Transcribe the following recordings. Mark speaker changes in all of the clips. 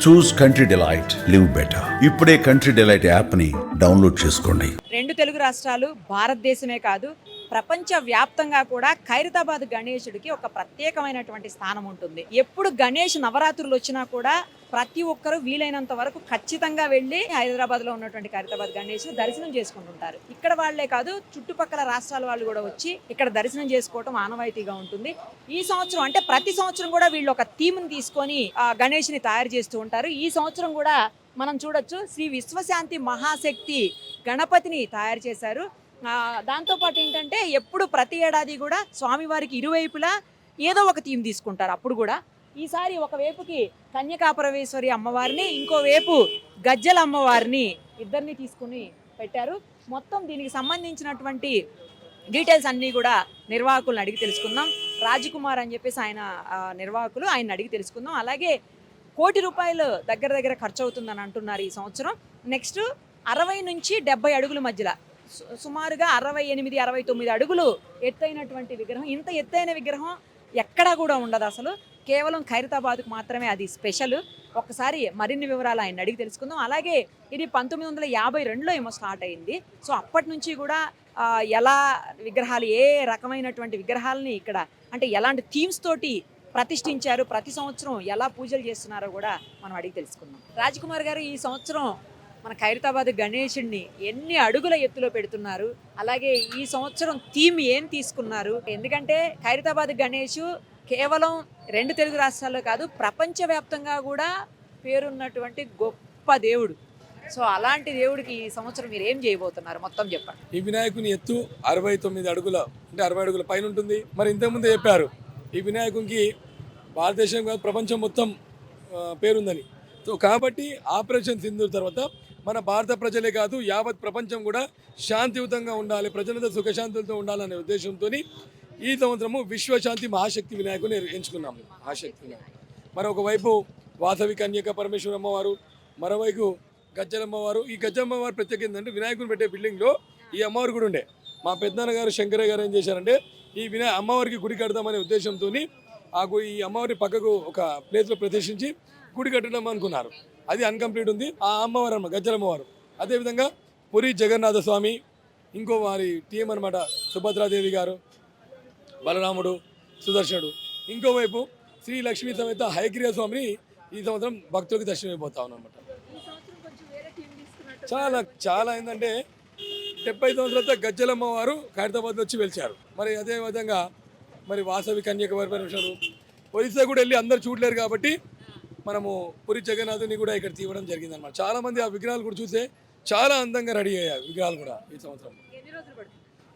Speaker 1: చూస్ country delight, live better. ఇప్పుడే country delight app ని download చేసుకోండి.
Speaker 2: రెండు తెలుగు రాష్ట్రాలు, భారతదేశమే కాదు ప్రపంచ వ్యాప్తంగా కూడా ఖైరతాబాద్ గణేశుడికి ఒక ప్రత్యేకమైనటువంటి స్థానం ఉంటుంది. ఎప్పుడు గణేష్ నవరాత్రులు వచ్చినా కూడా ప్రతి ఒక్కరూ వీలైనంత వరకు ఖచ్చితంగా వెళ్ళి హైదరాబాద్లో ఉన్నటువంటి ఖైరతాబాద్ గణేష్ దర్శనం చేసుకుంటుంటారు. ఇక్కడ వాళ్లే కాదు, చుట్టుపక్కల రాష్ట్రాల వాళ్ళు కూడా వచ్చి ఇక్కడ దర్శనం చేసుకోవటం ఆనవాయితీగా ఉంటుంది. ఈ సంవత్సరం అంటే ప్రతి సంవత్సరం కూడా వీళ్ళు ఒక థీమ్ని తీసుకొని ఆ గణేష్ని తయారు చేస్తూ ఉంటారు. ఈ సంవత్సరం కూడా మనం చూడొచ్చు, శ్రీ విశ్వశాంతి మహాశక్తి గణపతిని తయారు చేశారు. దాంతోపాటు ఏంటంటే ఎప్పుడు ప్రతి ఏడాది కూడా స్వామివారికి ఇరువైపులా ఏదో ఒక థీమ్ తీసుకుంటారు. అప్పుడు కూడా ఈసారి ఒకవైపుకి కన్యకాపరమేశ్వరి అమ్మవారిని, ఇంకోవైపు గజ్జల అమ్మవారిని ఇద్దరిని తీసుకుని పెట్టారు. మొత్తం దీనికి సంబంధించినటువంటి డీటెయిల్స్ అన్నీ కూడా నిర్వాహకులను అడిగి తెలుసుకుందాం. రాజకుమార్ అని చెప్పేసి ఆయన నిర్వాహకులు, ఆయన అడిగి తెలుసుకుందాం. అలాగే ₹1,00,00,000 దగ్గర ఖర్చు అవుతుందని అంటున్నారు ఈ సంవత్సరం. నెక్స్ట్ 60 నుంచి 70 అడుగుల మధ్యలో సుమారుగా 68, 69 అడుగులు ఎత్తైనటువంటి విగ్రహం. ఇంత ఎత్తైన విగ్రహం ఎక్కడా కూడా ఉండదు అసలు, కేవలం ఖైరతాబాద్కు మాత్రమే అది స్పెషల్. ఒక్కసారి మరిన్ని వివరాలు ఆయన అడిగి తెలుసుకుందాం. అలాగే ఇది 1952లో ఏమో స్టార్ట్ అయింది. సో అప్పటి నుంచి కూడా ఎలా విగ్రహాలు, ఏ రకమైనటువంటి విగ్రహాలని ఇక్కడ అంటే ఎలాంటి థీమ్స్ తోటి ప్రతిష్ఠించారు, ప్రతి సంవత్సరం ఎలా పూజలు చేస్తున్నారో కూడా మనం అడిగి తెలుసుకుందాం. రాజకుమార్ గారు, ఈ సంవత్సరం మన ఖైరతాబాద్ గణేశుడిని ఎన్ని అడుగుల ఎత్తులో పెడుతున్నారు? అలాగే ఈ సంవత్సరం థీమ్ ఏం తీసుకున్నారు? ఎందుకంటే ఖైరతాబాద్ గణేష్ కేవలం రెండు తెలుగు రాష్ట్రాల్లో కాదు, ప్రపంచవ్యాప్తంగా కూడా పేరున్నటువంటి గొప్ప దేవుడు. సో అలాంటి దేవుడికి ఈ సంవత్సరం మీరు ఏం చేయబోతున్నారు మొత్తం చెప్పండి.
Speaker 3: ఈ వినాయకుని ఎత్తు 69 అడుగుల అంటే 60 అడుగుల పైన ఉంటుంది. మరి ఇంతకుముందే చెప్పారు, ఈ వినాయకునికి భారతదేశం కాదు ప్రపంచం మొత్తం పేరుందని. సో కాబట్టి ఆపరేషన్ సింధూర్ తర్వాత మన భారత ప్రజలే కాదు యావత్ ప్రపంచం కూడా శాంతియుతంగా ఉండాలి, ప్రజలంతా సుఖశాంతులతో ఉండాలనే ఉద్దేశంతో ఈ సంవత్సరము విశ్వశాంతి మహాశక్తి వినాయకుని ఎంచుకున్నాము. మహాశక్తి వినాయకుడు మరొకవైపు వాసవి కన్యక పరమేశ్వర అమ్మవారు, మరోవైపు గజ్జలమ్మవారు. ఈ గజ్జలమ్మవారు ప్రత్యేకత ఏంటంటే వినాయకుని పెట్టే బిల్డింగ్లో ఈ అమ్మవారు కూడా ఉండే. మా పెద్దనాన్న గారు శంకరయ్య గారు ఏం చేశారంటే ఈ అమ్మవారికి గుడి కడదామనే ఉద్దేశంతో ఈ అమ్మవారి పక్కకు ఒక ప్లేస్లో ప్రతిష్ఠించి గుడి కట్టడం అనుకున్నారు. అది అన్కంప్లీట్ ఉంది. ఆ అమ్మవారు అమ్మ గజ్జలమ్మవారు. అదేవిధంగా పురి జగన్నాథ స్వామి, ఇంకో వారి టీం అనమాట సుభద్రాదేవి గారు, బలరాముడు, సుదర్శనుడు. ఇంకోవైపు శ్రీ లక్ష్మీ సమేత హయగ్రీవ స్వామిని ఈ సంవత్సరం భక్తులకు దర్శనమైపోతా ఉన్నమాట. చాలా ఏంటంటే 70 సంవత్సరాలతో గజ్జలమ్మవారు ఖైరతాబాద్లో వచ్చి వెలిచారు. మరి అదేవిధంగా మరి వాసవి కన్యక పరమేశ్వరుడు ఒరిస్సా కూడా వెళ్ళి అందరు చూడలేరు కాబట్టి మనము పురి జగన్నాథుని కూడా ఇక్కడ తీయడం జరిగింది అనమాట. చాలామంది ఆ విగ్రహాలు కూడా చూస్తే చాలా అందంగా రెడీ అయ్యాయి విగ్రహాలు కూడా. ఈ సంవత్సరం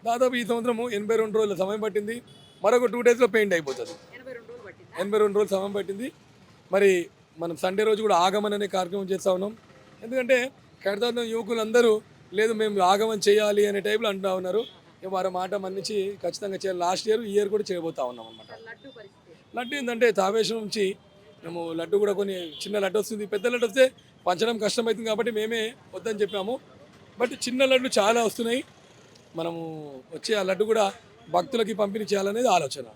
Speaker 3: దాదాపు ఈ సంవత్సరము 82 రోజుల సమయం పట్టింది. మరొక 2 డేస్లో పెయింట్ అయిపోతుంది. 82 రోజులు సమయం పట్టింది. మరి మనం సండే రోజు కూడా ఆగమన్ అనే కార్యక్రమం చేస్తూ ఉన్నాం. ఎందుకంటే ఖైరతాబాద్లో యువకులు అందరూ లేదు మేము ఆగమన్ చేయాలి అనే టైప్లో అంటూ ఉన్నారు. వారి మాట మన్నించి ఖచ్చితంగా చేయాలి. లాస్ట్ ఇయర్ కూడా చేయబోతా ఉన్నాం అనమాట. లడ్డు ఏంటంటే తావేశం నుంచి మేము లడ్డు కూడా కొన్ని చిన్న లడ్డు వస్తుంది, పెద్ద లడ్డు వస్తే పంచడం కష్టమవుతుంది కాబట్టి మేమే వద్దని చెప్పాము. బట్ చిన్న లడ్డు చాలా వస్తున్నాయి. మనము వచ్చి ఆ లడ్డు కూడా భక్తులకి పంపిణీ చేయాలనేది ఆలోచన.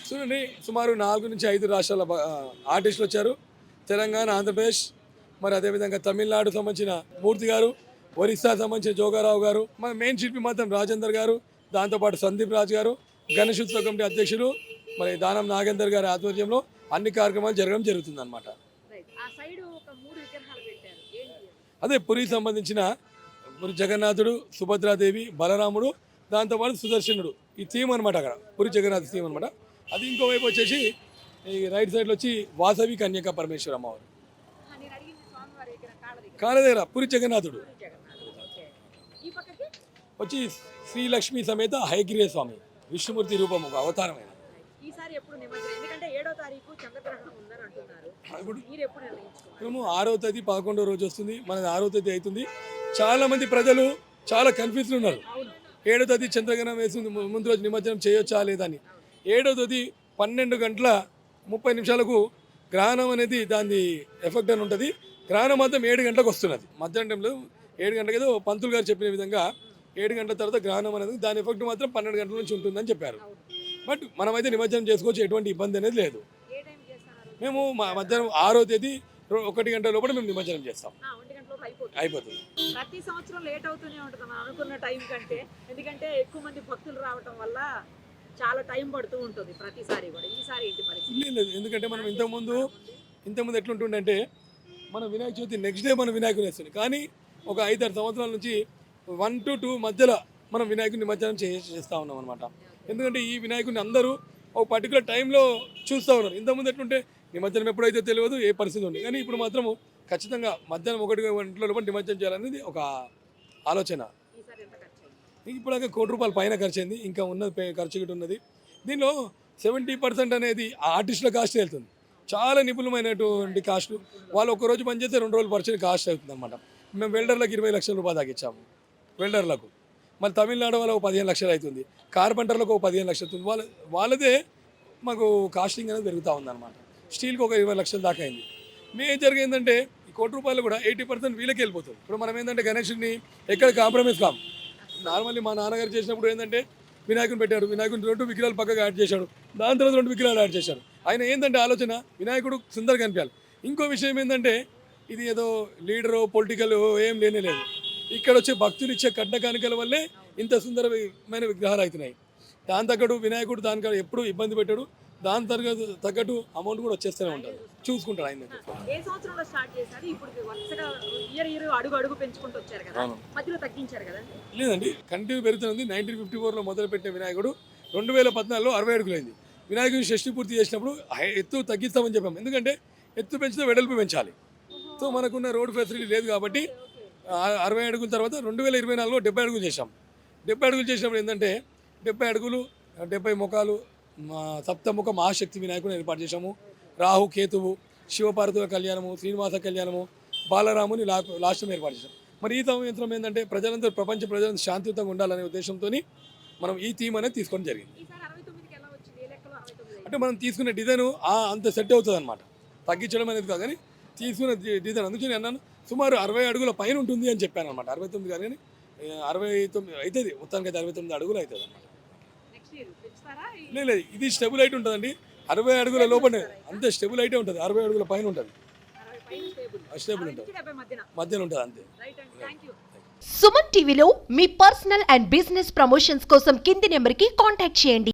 Speaker 3: చూడండి, సుమారు 4 నుంచి 5 రాష్ట్రాల ఆర్టిస్టులు వచ్చారు. తెలంగాణ, ఆంధ్రప్రదేశ్, మరి అదేవిధంగా తమిళనాడు సంబంధించిన మూర్తి గారు, ఒరిస్సా సంబంధించిన జోగారావు గారు, మన మెయిన్ శిల్పి మాత్రం రాజేందర్ గారు, దాంతోపాటు సందీప్ రాజ్ గారు, గణేశోత్సవ కమిటీ అధ్యక్షులు మరి దానం నాగేందర్ గారి ఆధ్వర్యంలో అన్ని కార్యక్రమాలు జరగడం జరుగుతుంది అనమాట. అదే పురికి సంబంధించిన పురి జగన్నాథుడు, సుభద్రాదేవి, బలరాముడు, దాంతోపాటు సుదర్శనుడు, ఈ థీమ్ అనమాట. అక్కడ పురి జగన్నాథ్ థీమ్ అనమాట. అది ఇంకోవైపు వచ్చేసి ఈ రైట్ సైడ్లో వచ్చి వాసవి కన్యక పరమేశ్వర అమ్మవారు, కాళ్ళ దగ్గర పురి జగన్నాథుడు వచ్చి శ్రీ లక్ష్మీ సమేత హయగ్రీవ స్వామి విష్ణుమూర్తి రూపం ఒక అవతారమైన. మేము 6వ తేదీ 11వ రోజు వస్తుంది, మనది 6వ తేదీ అవుతుంది. చాలా మంది ప్రజలు చాలా కన్ఫ్యూజ్లు ఉన్నారు. 7వ తేదీ చంద్రగ్రహణం వేసింది, ముందు రోజు నిమజ్జనం చేయొచ్చా లేదని. 7వ తేదీ 12:30 గ్రహణం అనేది దాని ఎఫెక్ట్ అని ఉంటుంది. గ్రహణం మాత్రం 7 గంటలకు వస్తున్నది. మధ్యాహ్నం టైంలో 7 గంటలకు ఏదో పంతులు గారు చెప్పిన విధంగా 7 గంటల తర్వాత గ్రహణం అనేది దాని ఎఫెక్ట్ మాత్రం 12 గంటల నుంచి ఉంటుందని చెప్పారు. బట్ మనమైతే నిమజ్జనం చేసుకోవచ్చు, ఎటువంటి ఇబ్బంది అనేది లేదు. మేము మధ్యాహ్నం 6వ తేదీ 1 గంట లోపల మేము నిమజ్జనం చేస్తాం.
Speaker 2: 1 గంట లోపు అయిపోతుంది.
Speaker 3: అయిపోతుంది.
Speaker 2: ప్రతి సంవత్సరం లేట్ అవుతూనే ఉంటుంది మనం అనుకున్న టైం కంటే. ఎందుకంటే ఎక్కువ మంది భక్తులు రావటం వల్ల చాలా టైం పడుతూ ఉంటుంది ప్రతిసారి కూడా. ఈసారి ఏంటి పరిస్థితి?
Speaker 3: లేదు, ఎందుకంటే మనం ఇంతకుముందు ఎట్లుంటుందంటే మన వినాయక చవితి నెక్స్ట్ డే మనం వినాయకుని వేస్తుంది. కానీ ఒక 5-6 సంవత్సరాల నుంచి 1 to 2 మధ్యలో మనం వినాయకుని నిమజ్జనం చేస్తూ ఉన్నాం అనమాట. ఎందుకంటే ఈ వినాయకుని అందరూ ఒక పర్టికులర్ టైంలో చూస్తూ ఉన్నారు. ఇంతకుముందు ఎట్లుంటే నిమజ్జనం ఎప్పుడైతే తెలియదు, ఏ పరిస్థితి ఉంది. కానీ ఇప్పుడు మాత్రము ఖచ్చితంగా మధ్యాహ్నం 1 గంటల లోపల నిమజ్జనం చేయాలనేది ఒక ఆలోచన.
Speaker 2: ఈసారి ఎంత ఖర్చు అయింది?
Speaker 3: ఇప్పుడాక ₹1 పైన ఖర్చు అయింది. ఇంకా ఉన్నది ఖర్చు గిట్ట ఉన్నది. దీనిలో 70% అనేది ఆర్టిస్టుల కాస్ట్ వెళ్తుంది. చాలా నిపుణమైనటువంటి కాస్ట్. వాళ్ళు ఒక్కరోజు పనిచేస్తే 2 రోజులు పరిచయం కాస్ట్ అవుతుంది అనమాట. మేము వెల్డర్లకు 20 లక్షల రూపాయలు దాకా ఇచ్చాము వెల్డర్లకు. మళ్ళీ తమిళనాడు వాళ్ళకు 15 లక్షలు అవుతుంది. కార్పెంటర్లకు 15 లక్షలు అవుతుంది. వాళ్ళదే మాకు కాస్టింగ్ అనేది పెరుగుతూ ఉందన్నమాట. స్టీల్కి ఒక 20 లక్షల దాకా అయింది. మేజర్గా ఏంటంటే ఈ ₹1 కూడా 80% వీళ్ళకి వెళ్ళిపోతుంది. ఇప్పుడు మనం ఏంటంటే గణేషుని ఎక్కడ కాంప్రమైజ్ కాము. నార్మల్లీ మా నాన్నగారు చేసినప్పుడు ఏంటంటే వినాయకుని పెట్టాడు, వినాయకుని 2 విగ్రహాలు పక్కగా యాడ్ చేశాడు, దాని తర్వాత 2 విగ్రహాలు యాడ్ చేశాడు. ఆయన ఏంటంటే ఆలోచన వినాయకుడు సుందరంగా కనిపించాలి. ఇంకో విషయం ఏంటంటే ఇది ఏదో లీడరు పొలిటికల్ ఏం లేదు. ఇక్కడ వచ్చే భక్తులు ఇచ్చే కట్న కానుకల వల్లే ఇంత సుందరమైన విగ్రహాలు అవుతున్నాయి. దాని తగ్గట్టు వినాయకుడు దానికి ఎప్పుడు ఇబ్బంది పెట్టాడు. దాని తగ్గట్టు అమౌంట్ కూడా వచ్చేస్తూనే ఉంటుంది. చూసుకుంటాడు ఆయన.
Speaker 2: ఏ సంవత్సరంలో స్టార్ట్ చేశారు? ఇప్పుడు వరుసగా ఇయర్ అడుగు పెంచుకుంటూ వచ్చారు కదా, మధ్యలో తగ్గించారు కదా?
Speaker 3: లేదండి, కంటిన్యూ పెరుగుతుంది. 1954లో మొదలుపెట్టిన వినాయకుడు 2014లో 60 అడుగులైంది. వినాయకుడిని షష్ఠి పూర్తి చేసినప్పుడు ఎత్తు తగ్గిస్తామని చెప్పాము. ఎందుకంటే ఎత్తు పెంచితే వెడల్పు పెంచాలి. సో మనకున్న రోడ్ ఫెసిలిటీ లేదు కాబట్టి 60 అడుగుల తర్వాత 2024లో 70 అడుగులు చేశాం. 70 అడుగులు చేసినప్పుడు ఏంటంటే 70 అడుగులు 70 ముఖాలు సప్తముఖ మహాశక్తి వినాయకుని ఏర్పాటు చేశాము. రాహు కేతువు, శివపార్వతుల కళ్యాణము, శ్రీనివాస కళ్యాణము, బాలరాముని లాస్టం ఏర్పాటు చేశాం. మరి ఈ సంవత్సరం ఏంటంటే ప్రజలందరూ ప్రపంచ ప్రజలందరూ శాంతియుతంగా ఉండాలనే ఉద్దేశంతో మనం ఈ థీమ్ అనేది తీసుకోవడం జరిగింది. అంటే మనం తీసుకునే డిజైన్ అంత సెట్ అవుతుంది అనమాట. తగ్గించడం అనేది కాదు, కానీ తీసుకునే డిజైన్. అందుకే నేను అన్నాను సుమారు 60 అడుగుల పైన ఉంటుంది అని చెప్పాను అనమాట. 69 కాదు కానీ 69 అవుతుంది. మొత్తానికి అయితే 69 అడుగులు అవుతుంది అనమాట. లేదు, ఇది స్టెబుల్ హైట్ ఉంటుందండి. 60 అడుగుల లోపలే అంతే స్టెబుల్ హైటే ఉంటుంది. 60 అడుగుల పైన ఉంటుంది. స్టేబుల్ ఉంటుంది, మధ్యలో ఉంటుంది అంతే.
Speaker 4: సుమన్ టీవీలో మీ పర్సనల్ అండ్ బిజినెస్ ప్రమోషన్స్ కోసం కింది నెంబర్కి కాంటాక్ట్ చేయండి.